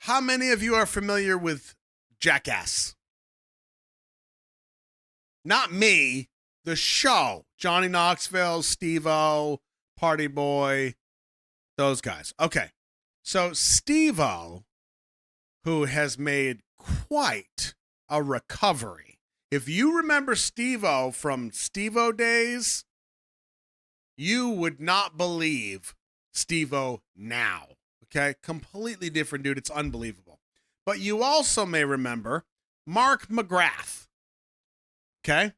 How many of you are familiar with Jackass? Not me, the show. Johnny Knoxville, Steve-O, Party Boy, those guys. Okay. So Steve-O, who has made quite a recovery. If you remember Steve-O from Steve-O days, you would not believe Steve-O now. Okay? Completely different dude. It's unbelievable. But you also may remember Mark McGrath. Okay?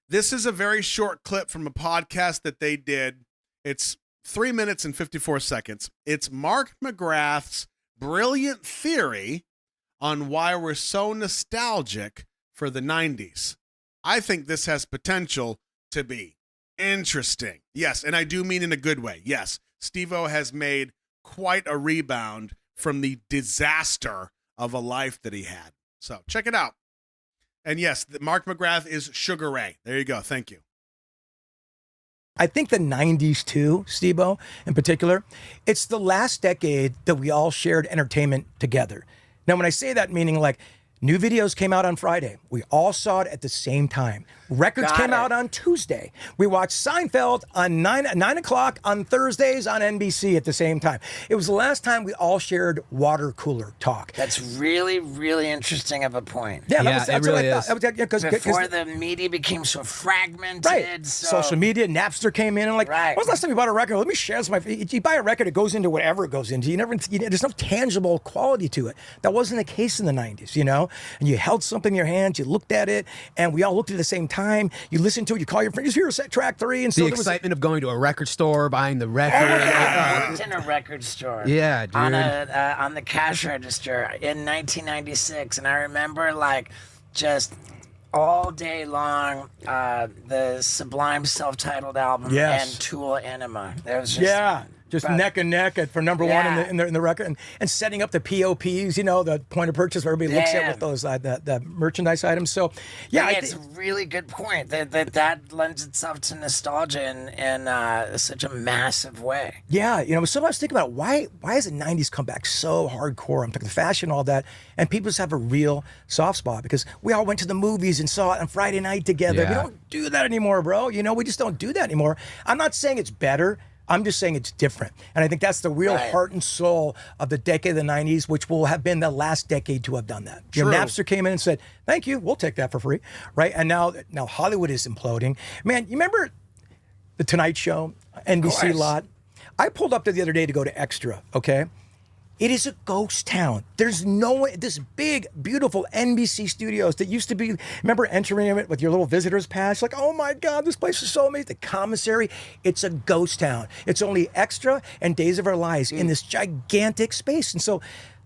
This is a very short clip from a podcast that they did. It's 3 minutes and 54 seconds. It's Mark McGrath's brilliant theory on why we're so nostalgic for the 90s. I think this has potential to be interesting. Yes, and I do mean in a good way. Yes, Steve-O has made quite a rebound from the disaster of a life that he had. So check it out. And yes, Mark McGrath is Sugar Ray. There you go. Thank you. I think the 90s too, Steve-O in particular, it's the last decade that we all shared entertainment together. Now, when I say that, meaning like new videos came out on Friday. We all saw it at the same time. Records came out on Tuesday. We watched Seinfeld on 9 o'clock on Thursdays on NBC at the same time. It was the last time we all shared water cooler talk. That's really, really interesting of a point. Yeah, that's it really what I thought. Before the media became so fragmented. Right. So... Social media, Napster came in and like, right. When's the last time you bought a record? Let me share this. You buy a record, it goes into whatever it goes into. There's no tangible quality to it. That wasn't the case in the 90s, And you held something in your hands, you looked at it, and we all looked at the same time. You listened to it, you call your friends, here's track 3. And so the excitement of going to a record store, buying the record. I worked in a record store. Yeah, dude. On the cash register in 1996, and I remember just all day long the Sublime self-titled album and Tool Enema. There was just neck and neck for number one in the record, and setting up the POPs, the point of purchase where everybody looks at with those the merchandise items. So, it's a really good point that lends itself to nostalgia in such a massive way. Yeah, so I was thinking about why has the 90s come back so hardcore? I'm talking the fashion, all that, and people just have a real soft spot because we all went to the movies and saw it on Friday night together. Yeah. We don't do that anymore, bro. We just don't do that anymore. I'm not saying it's better. I'm just saying it's different. And I think that's the real heart and soul of the decade of the 90s, which will have been the last decade to have done that. Napster came in and said, thank you, we'll take that for free, right? And now Hollywood is imploding. Man, you remember The Tonight Show, NBC lot? I pulled up there the other day to go to Extra, okay? It is a ghost town. There's this big, beautiful NBC studios that used to be, remember entering it with your little visitor's pass? Like, oh my God, this place is so amazing. The commissary, it's a ghost town. It's only Extra and Days of Our Lives in this gigantic space. And so,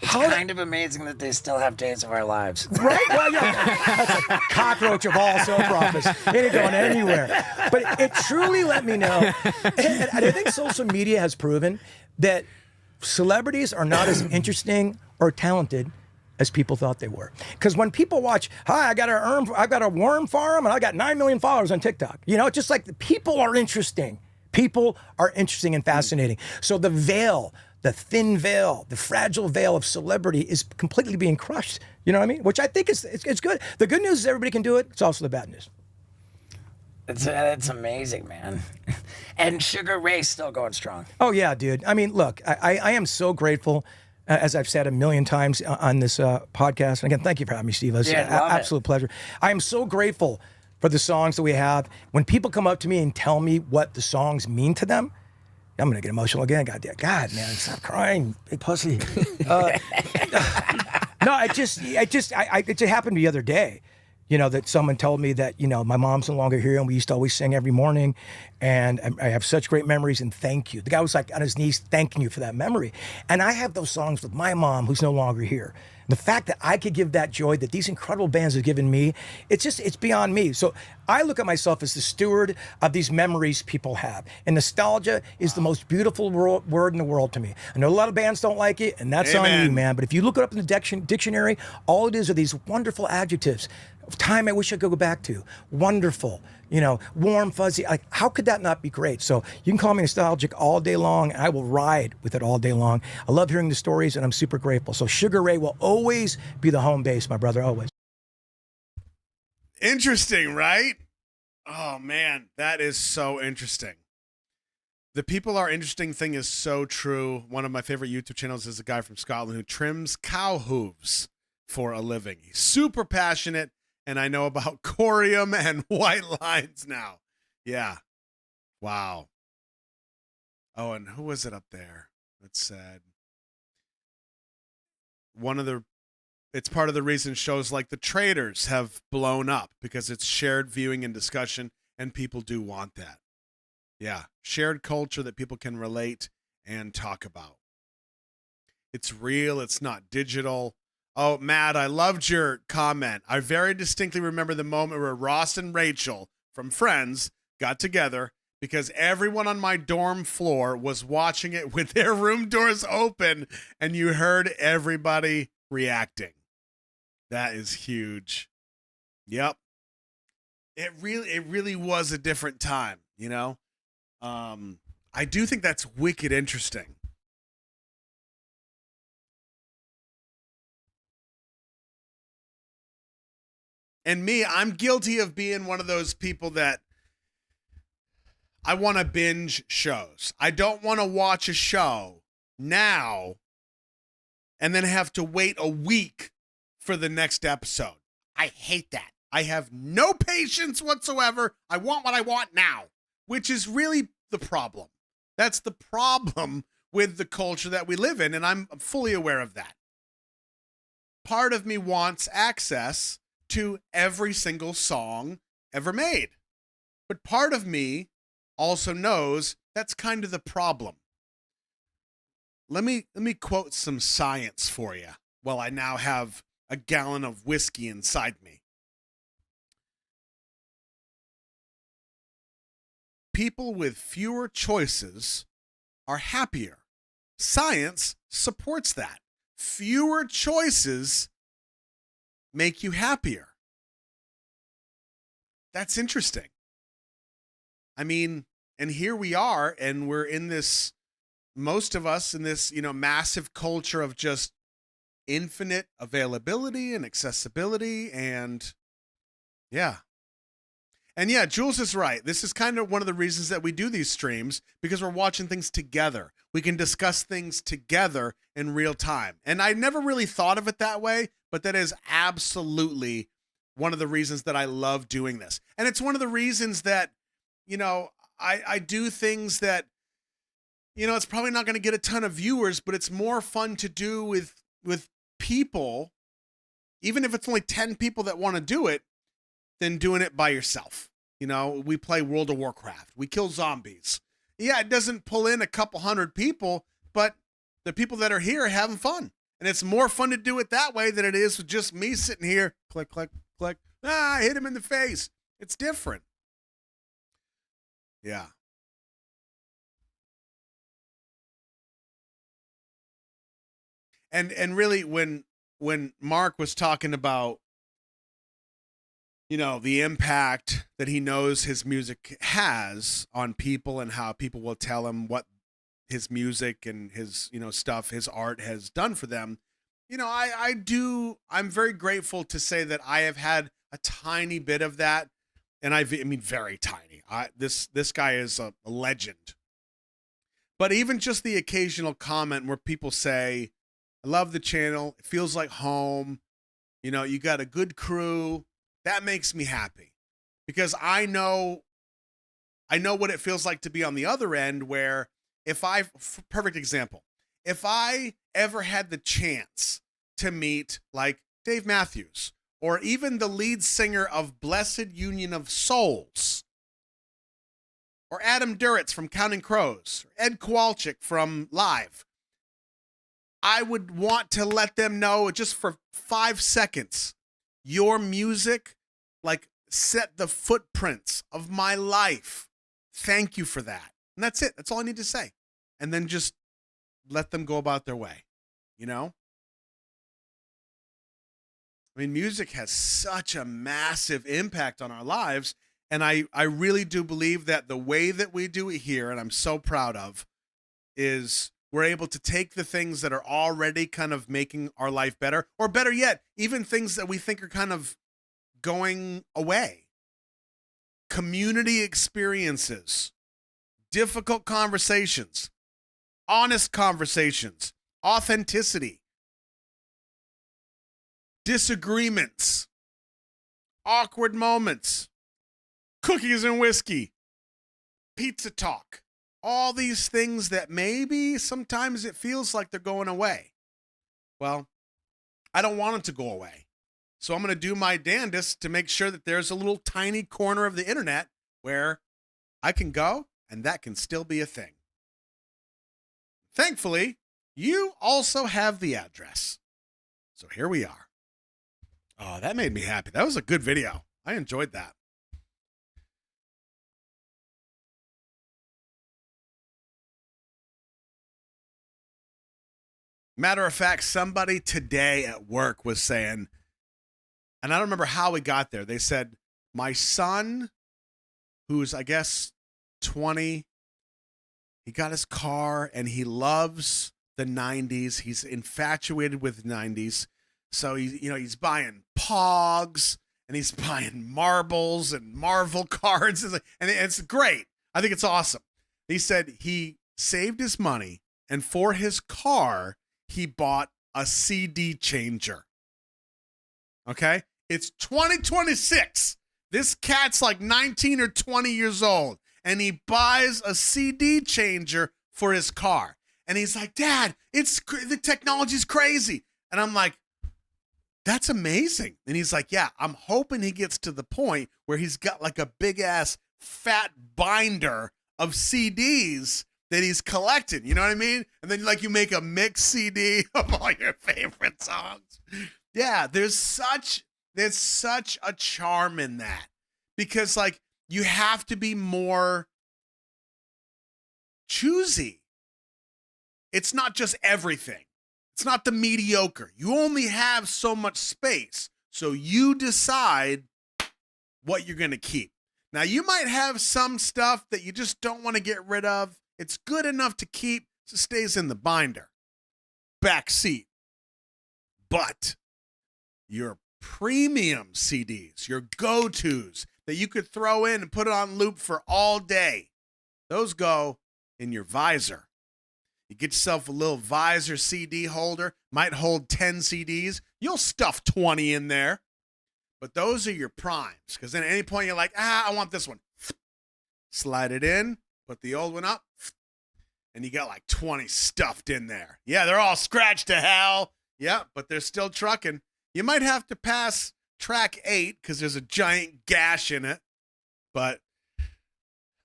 it's kind of amazing that they still have Days of Our Lives. Right? Well, yeah. That's a cockroach of all soap operas. It ain't going anywhere. But it truly let me know. And I think social media has proven that celebrities are not as interesting or talented as people thought they were. Because when people watch, hi, I've got a worm farm and I got 9 million followers on TikTok. Just like the people are interesting. People are interesting and fascinating. So the veil, the thin veil, the fragile veil of celebrity is completely being crushed. You know what I mean? Which I think it's good. The good news is everybody can do it. It's also the bad news. It's amazing, man. And Sugar Ray's still going strong. Oh, yeah, dude. I mean, look, I am so grateful, as I've said a million times on this podcast. And again, thank you for having me, Steve. It's an absolute pleasure. I am so grateful for the songs that we have. When people come up to me and tell me what the songs mean to them, I'm going to get emotional again. God, man, stop crying, big pussy. No, it just happened the other day. That someone told me that, my mom's no longer here and we used to always sing every morning and I have such great memories and thank you. The guy was like on his knees thanking you for that memory. And I have those songs with my mom who's no longer here. The fact that I could give that joy that these incredible bands have given me, it's beyond me. So I look at myself as the steward of these memories people have. And nostalgia is the most beautiful word in the world to me. I know a lot of bands don't like it, and that's on you, man. But if you look it up in the dictionary, all it is are these wonderful adjectives. Time I wish I could go back to. Wonderful. warm, fuzzy. Like, how could that not be great? So you can call me nostalgic all day long, and I will ride with it all day long. I love hearing the stories, and I'm super grateful. So Sugar Ray will always be the home base, my brother, always. Interesting, right? Oh, man, that is so interesting. The people are interesting thing is so true. One of my favorite YouTube channels is a guy from Scotland who trims cow hooves for a living. He's super passionate, and I know about corium and white lines now. Yeah. Wow. Oh, and who was it up there that said it's part of the reason shows like The Traitors have blown up, because it's shared viewing and discussion, and people do want that. Yeah, shared culture that people can relate and talk about. It's real, it's not digital. Oh, Matt, I loved your comment. I very distinctly remember the moment where Ross and Rachel from Friends got together because everyone on my dorm floor was watching it with their room doors open, and you heard everybody reacting. That is huge. Yep. It really was a different time, I do think that's wicked interesting. And me, I'm guilty of being one of those people that I want to binge shows. I don't want to watch a show now and then have to wait a week for the next episode. I hate that. I have no patience whatsoever. I want what I want now, which is really the problem. That's the problem with the culture that we live in, and I'm fully aware of that. Part of me wants access to every single song ever made. But part of me also knows that's kind of the problem. Let me quote some science for you while I now have a gallon of whiskey inside me. People with fewer choices are happier. Science supports that. Fewer choices make you happier. That's interesting. I mean, and here we are, and we're in this, most of us in this, massive culture of just infinite availability and accessibility, and yeah. And yeah, Jules is right. This is kind of one of the reasons that we do these streams, because we're watching things together. We can discuss things together in real time. And I never really thought of it that way, but that is absolutely one of the reasons that I love doing this. And it's one of the reasons that, I do things that, it's probably not going to get a ton of viewers, but it's more fun to do with people, even if it's only 10 people that want to do it, than doing it by yourself. We play World of Warcraft. We kill zombies. Yeah, it doesn't pull in a couple hundred people, but the people that are here are having fun. And it's more fun to do it that way than it is with just me sitting here, click, click, click. I hit him in the face. It's different. Yeah. And really, when Mark was talking about, the impact that he knows his music has on people and how people will tell him what his music and his, stuff, his art has done for them. I'm very grateful to say that I have had a tiny bit of that. And I mean, very tiny. This guy is a legend. But even just the occasional comment where people say, I love the channel. It feels like home. You got a good crew. That makes me happy, because I know what it feels like to be on the other end, where perfect example, if I ever had the chance to meet like Dave Matthews, or even the lead singer of Blessed Union of Souls, or Adam Duritz from Counting Crows, or Ed Kowalczyk from Live, I would want to let them know just for 5 seconds, your music set the footprints of my life. Thank you for that. And that's it. That's all I need to say. And then just let them go about their way. I mean, music has such a massive impact on our lives. And I really do believe that the way that we do it here, and I'm so proud of, is we're able to take the things that are already kind of making our life better, or better yet, even things that we think are kind of going away. Community experiences, difficult conversations, honest conversations, authenticity, disagreements, awkward moments, cookies and whiskey, pizza talk, all these things that maybe sometimes it feels like they're going away. Well, I don't want them to go away. So I'm going to do my damnedest to make sure that there's a little tiny corner of the internet where I can go and that can still be a thing. Thankfully, you also have the address. So here we are. Oh, that made me happy. That was a good video. I enjoyed that. Matter of fact, somebody today at work was saying, and I don't remember how we got there. They said, my son, who's, I guess, 20, he got his car and he loves the 90s. He's infatuated with the 90s. So he's buying Pogs and he's buying marbles and Marvel cards. And it's great. I think it's awesome. He said he saved his money and for his car, he bought a CD changer. Okay? It's 2026. This cat's like 19 or 20 years old, and he buys a CD changer for his car. And he's like, Dad, the technology's crazy. And I'm like, that's amazing. And he's like, yeah, I'm hoping he gets to the point where he's got like a big ass fat binder of CDs that he's collected. You know what I mean? And then like you make a mix CD of all your favorite songs. Yeah, there's such a charm in that, because like you have to be more choosy. It's not just everything. It's not the mediocre. You only have so much space. So you decide what you're going to keep. Now, you might have some stuff that you just don't want to get rid of. It's good enough to keep, so it stays in the binder, back seat. But your premium CDs, your go-tos that you could throw in and put it on loop for all day, those go in your visor. You get yourself a little visor CD holder, might hold 10 CDs. You'll stuff 20 in there. But those are your primes, because then at any point you're like, I want this one. Slide it in, put the old one up, and you got like 20 stuffed in there. Yeah, they're all scratched to hell. Yeah, but they're still trucking. You might have to pass track 8 because there's a giant gash in it. But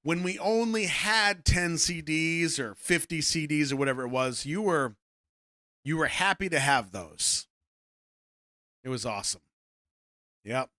when we only had 10 CDs or 50 CDs or whatever it was, you were happy to have those. It was awesome. Yep.